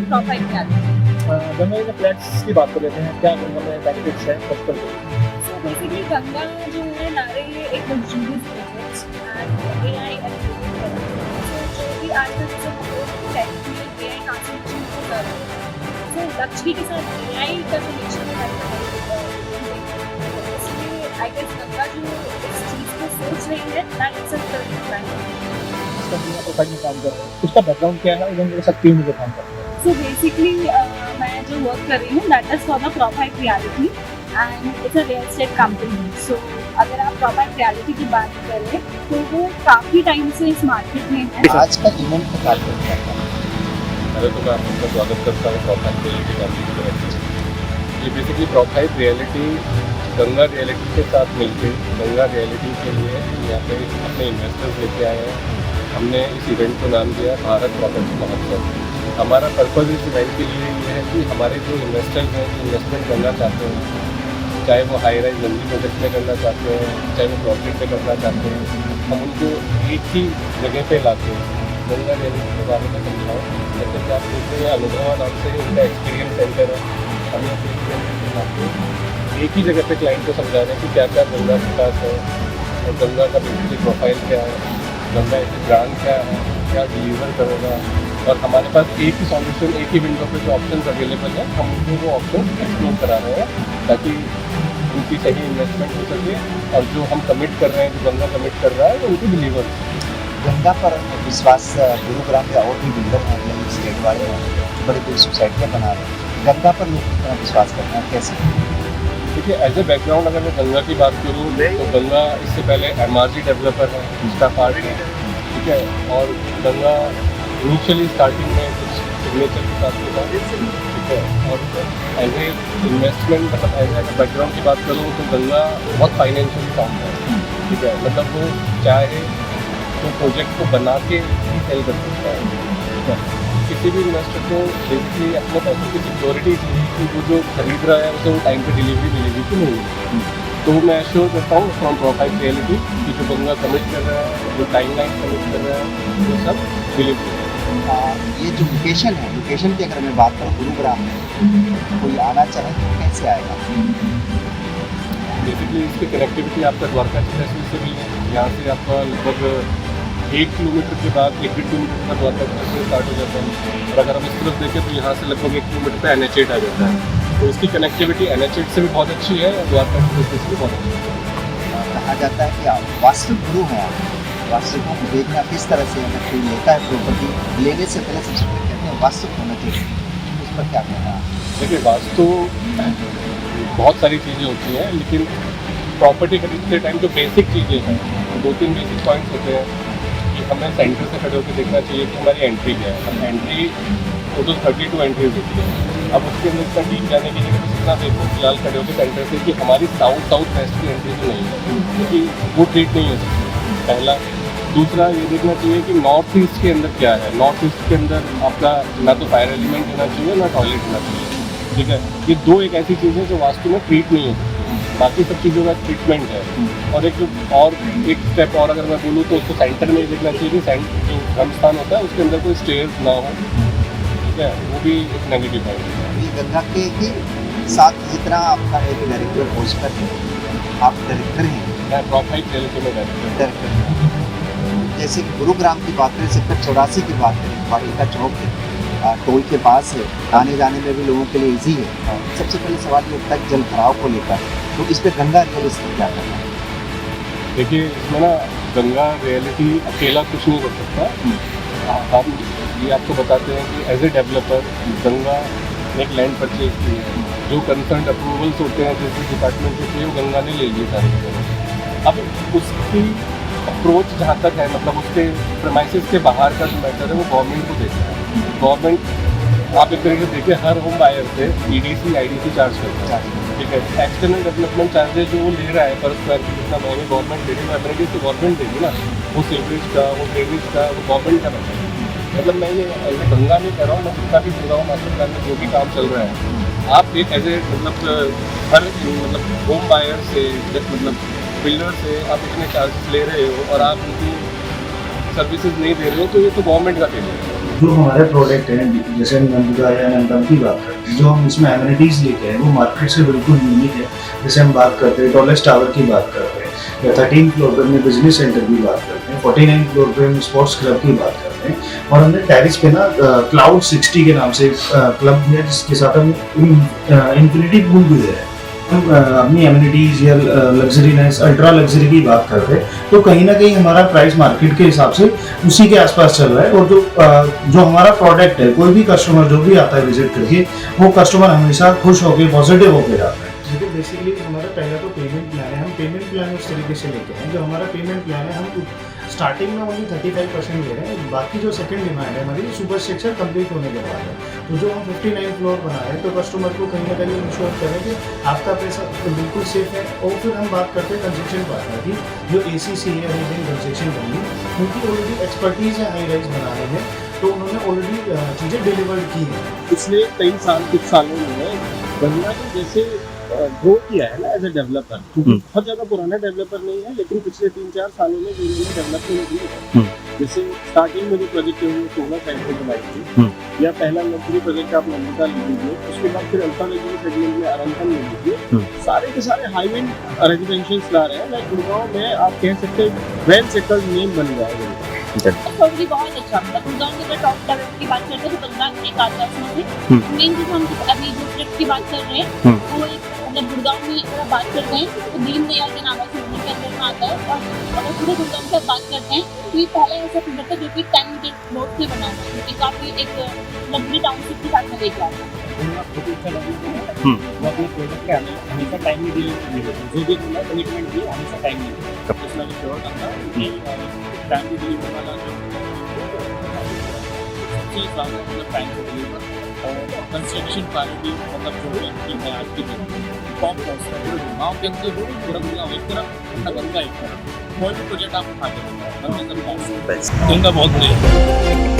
Profile क्या है? गंगा के फ्लैट्स की बात कर लेते हैं, क्या गंगा में बेनिफिट्स हैं बचपन के? सो बेसिकली गंगा जो है नारे एक luxurious project and AI application है। सो जो भी आजकल जैसे हम लोग टेक्निकल एआई ट्रांसलेशन को कर रहे हैं, सो लक्ष्मी के साथ एआई का कनेक्शन है, इसलिए आई गेस गंगा जो इस चीज़ को सोच रही है that it's a turning point. उसका गंगा प्रोफाइल में काम कर रहे हैं, उसका बैकग्राउंड क्या है, गंगा के साथ टीम में जो काम कर रहे हैं? सो बेसिकली मैं जो वर्क कर रही हूँ that is for the profile reality and it's a real estate company. So अगर आप प्रोफाइल रियलिटी की बात करें तो वो काफ़ी टाइम से इस मार्केट में है। आज का इवेंट का कार्य क्या था? पहले तो मैं आपका स्वागत करता हूँ प्रोफाइल रियलिटी कंपनी की तरफ से। ये basically profile reality Ganga reality के साथ मिलकर गंगा रियलिटी के लिए यहाँ पे अपने इन्वेस्टर्स लेके आए हैं। हमने इस इवेंट को नाम दिया भारत प्रॉपर्टी महोत्सव। हमारा पर्पज़ इस इवेंट के लिए ये है कि हमारे जो इन्वेस्टर्स हैं जो इन्वेस्टमेंट करना चाहते हैं, चाहे वो हाई राइज जंगली प्रोजेक्ट में करना चाहते हैं, चाहे वो प्रॉपर्टी में करना चाहते हैं, हम उनको एक ही जगह पे लाते हैं गंगा रियलिटी के बारे में समझाओ। जैसे कि आप देखते हैं अनुभव नाम से उनका एक्सपीरियंस सेंटर है, हमें एक ही जगह पे क्लाइंट को समझा रहे हैं कि क्या क्या गंगा के पास है और गंगा का बेसिकली प्रोफाइल क्या है, गंगा एक ब्रांड क्या है, क्या डिलीवर करेगा। और हमारे पास एक ही सॉल्यूशन, एक ही विंडो पे जो ऑप्शन अवेलेबल है, हम उनको वो ऑप्शन एक्सप्लोर करा रहे हैं ताकि उनकी सही इन्वेस्टमेंट हो सके और जो हम कमिट कर रहे हैं, जो गंगा कमिट कर रहा है, वो उनको डिलीवर हो। गंगा पर विश्वास गुरुग्राम के और भी बिल्डर हैं, रियल एस्टेट वाले हैं, बड़ी बड़ी सोसाइटियाँ बना रहे हैं। गंगा पर लोग कितना विश्वास करते हैं, कैसे? देखिए एज ए बैकग्राउंड अगर मैं गंगा की बात करूँ तो गंगा इससे पहले एमआरजी डेवलपर है, उसका पार्ट है, ठीक है। और गंगा इनिशियली स्टार्टिंग में कुछ सिग्नेचर के साथ के साथ, ठीक है। और एज ए इन्वेस्टमेंट मतलब एज ए बैकग्राउंड की बात करूँ तो गंगा बहुत फाइनेंशियली साउंड है, ठीक है। मतलब वो चाहे तो प्रोजेक्ट को बना के ही सेल कर सकता है, ठीक है। किसी भी इन्वेस्टर को बेसिकली अपने पैसों की सिक्योरिटी चाहिए कि वो जो खरीद रहा है उसे वो टाइम पे डिलीवरी मिलेगी कि नहीं। तो मैं एश्योर करता हूँ फ्रॉम प्रोफाइल रियलिटी कि जो गंगा कमिट कर रहा है, जो टाइमलाइन कमिट कर रहा है, वो सब डिलीवरी। ये जो लोकेशन है, लोकेशन की अगर मैं बात करूँ गुरुग्राम में कोई आना चाहे तो कैसे आएगा? बेसिकली इसकी कनेक्टिविटी आपका द्वारका एक्सप्रेसवे से भी है। यहाँ से आपका लगभग 1 किलोमीटर के बाद 1-1.5 किलोमीटर का द्वारका एक्सप्रेसवे स्टार्ट हो जाता है। और अगर हम इस तरफ देखें तो यहाँ से लगभग 1 किलोमीटर पे NH8 आ जाता है। तो इसकी कनेक्टिविटी NH8 से भी बहुत अच्छी है और द्वारका एक्सप्रेसवे से भी बहुत अच्छी है। कहा जाता है कि आप वास्तविक गुरु हैं, आप वास्तविकों को देखना किस तरह से, अगर कोई लेता है प्रॉपर्टी लेने से पहले सबसे पहले कहते हैं वास्तविक होना चाहिए, उस पर क्या कहना है? देखिए वास्तु बहुत सारी चीज़ें होती हैं, लेकिन प्रॉपर्टी खरीदते टाइम जो बेसिक चीज़ें हैं, 2-3 बेसिक पॉइंट्स होते हैं कि हमें सेंटर से खड़े होकर देखना चाहिए कि हमारी एंट्री क्या है। अब एंट्री टोटल 32 एंट्रीज होती है। अब उसके अंदर इतना डीप जाने की जगह इतना देखो फिलहाल खड़े होकर सेंटर से कि हमारी साउथ वेस्ट की एंट्री तो नहीं है, क्योंकि वो ट्रीट नहीं हो सकती, पहला। दूसरा ये देखना चाहिए कि नॉर्थ ईस्ट के अंदर क्या है। नॉर्थ ईस्ट के अंदर आपका ना तो फायर एलिमेंट होना चाहिए ना टॉयलेट होना चाहिए, ठीक है। ये दो एक ऐसी चीज़ें जो वास्तु में ट्रीट नहीं हो सकती, बाकी सब चीज़ों का ट्रीटमेंट है। और एक एक स्टेप और अगर मैं बोलूँ तो उसको सेंटर में देखना चाहिए कि जो धर्म स्थान होता है उसके अंदर कोई स्टेयर्स ना हो, ठीक है। वो भी एक नेगेटिव पॉइंट है। ये गंगा के ही साथ जितना आपका एक डायरेक्टर पोस्ट पर है, आप डायरेक्टर हैं, मैं प्रोफाइल रियलिटी में डायरेक्टर हैं। जैसे कि गुरुग्राम की बात करें, सेक्टर 84 की बात करें, वाटिका चौक है, टोल के पास है, आने जाने में भी लोगों के लिए ईजी है। सबसे पहले सवाल ये उठता है कि जल भराव को लेकर, तो इस पर गंगा रियलिटी क्या करना है? देखिए इसमें ना गंगा रियलिटी अकेला कुछ नहीं कर सकता। हम ये आपको बताते हैं कि एज ए डेवलपर गंगा ने एक लैंड परचेज की है, जो कंसर्न अप्रूवल्स होते हैं जैसे डिपार्टमेंट से वो गंगा ने ले लिए सारे चीज़ें। अब उसकी अप्रोच जहाँ तक है, मतलब उसके प्रेमाइसेस के बाहर का जो मैटर है वो गवर्नमेंट को देता है। गवर्नमेंट आप एक तरीके से देखिए हर होम बायर से EDC IDC चार्ज करता है, ठीक है। एक्सटर्नल डेवलपमेंट चार्जेज जो वो ले रहा है पर स्क्वायर फीट जितना महीने गवर्नमेंट दे रही है, एवरेज तो गवर्नमेंट देगी ना, वो सीवरेज का, वो ड्रेनेज का, वो गवर्नमेंट का बनता है। मतलब मैं ये गंगा नहीं कह रहा हूँ, मैं जितना भी सुन रहा हूँ मास्टर प्लान में जो भी काम चल रहा है, आप एक एज ए मतलब हर मतलब होम बायर से मतलब बिल्डर से आप इतने चार्जेस ले रहे हो और आप उनकी सर्विसेज नहीं दे रहे हो, तो ये तो गवर्नमेंट का फेलियर है। जो हमारे प्रोडक्ट हैं, जैसे नंदुगा या नंदम की बात करते हैं, जो हम इसमें एमिनिटीज़ लेके हैं वो मार्केट से बिल्कुल यूनिक है। जैसे हम बात करते हैं टॉलेस्ट टावर की बात करते हैं, या 13 फ्लोर पर हमने बिजनेस सेंटर की बात करते हैं, 49 फ्लोर पर हम स्पोर्ट्स क्लब की बात करते हैं, और हमने टेरिस पे ना क्लाउड 60 के नाम से क्लब है जिसके साथ हम इन्फिनिटी पूल भी दे रहे हैं। हम अपनी एमिनिटीज़ या लग्जरीनेस, अल्ट्रा लग्जरी की बात करते हैं तो कहीं ना कहीं हमारा प्राइस मार्केट के हिसाब से उसी के आसपास चल रहा है। और जो हमारा प्रोडक्ट है, कोई भी कस्टमर जो भी आता है विजिट करके, वो कस्टमर हमेशा खुश होकर पॉजिटिव होकर जाता है। देखिए बेसिकली हमारा पहला तो पेमेंट प्लान है। हम पेमेंट प्लान उस तरीके से लेके हैं, जो हमारा पेमेंट प्लान है हम स्टार्टिंग में ओनली 35% ले रहे हैं। बाकी जो सेकंड डिमांड है हमारी सुपर स्ट्रक्चर कंप्लीट होने के बाद है। तो जो हम 59 फ्लोर बना रहे हैं तो कस्टमर को कहीं ना कहीं इंश्योर करें कि आपका पैसा बिल्कुल सेफ है। और फिर हम बात करते हैं कंस्ट्रक्शन पार्टनर की, जो ACC है, रेजिडेंट कंस्ट्रक्शन कंपनी, उनकी ऑलरेडी एक्सपर्टीज़ है हाई राइज बनाने में, तो उन्होंने ऑलरेडी चीज़ें डिलीवर्ड की हैं। पिछले कुछ सालों में गंगा ने जैसे ग्रो किया है ना एज ए डेवलपर, बहुत ज़्यादा पुराना डेवलपर नहीं है, लेकिन पिछले 3-4 सालों में जिन्होंने डेवलपमेंट की है, जैसे स्टार्टिंग में जो प्रोजेक्ट है वो 16 साइड पर बनाई थी, या पहला लग्जरी प्रोजेक्ट आप नंदुका ले लीजिए, उसके बाद फिर अल्ट्रा लग्जरी सेगमेंट में अरंथम ले लीजिए, सारे के सारे हाई एंड रेजिडेंशियल्स ला रहे हैं। लाइक गुड़गांव में आप कह सकते हैं वेल सेटल्ड नेम बन गया है। प्रॉपर्टी बहुत अच्छा, मतलब गुड़गांव की अगर टॉप लेवल की बात करते हैं तो गंगा एक आता है उसमें से। मेन चीज़ हम अभी जो ट्रिप की बात कर रहे हैं वो एक, मतलब गुड़गांव में अगर आप बात करते हैं तो दीन दयाल के नाम से के अंदर में आता है। और अगर पूरे गुड़गांव की बात करते हैं तो ये पहला ऐसा प्रोजेक्ट है जो कि 10 रोड से बना हुआ है, जो कि काफ़ी एक लग्जरी टाउनशिप के साथ में लेके आता है। वो अपने प्रोडक्ट के आने हमेशा टाइम में डिलीवरी जो भी बोला कमिटमेंट दी हमेशा टाइम में इसलिए श्योर करना टाइम में डिलीवरी वाला जो सबसे ज़्यादा मतलब टाइम से डिलीवर और कंस्ट्रक्शन क्वालिटी मतलब जो है मैं आज की टॉप क्लास है। पूरे गाँव के अंदर पूरा गुड़गांव एक तरफ, गंगा एक तरफ, कोई भी प्रोजेक्ट आप उठा के गंगा बहुत बढ़िया।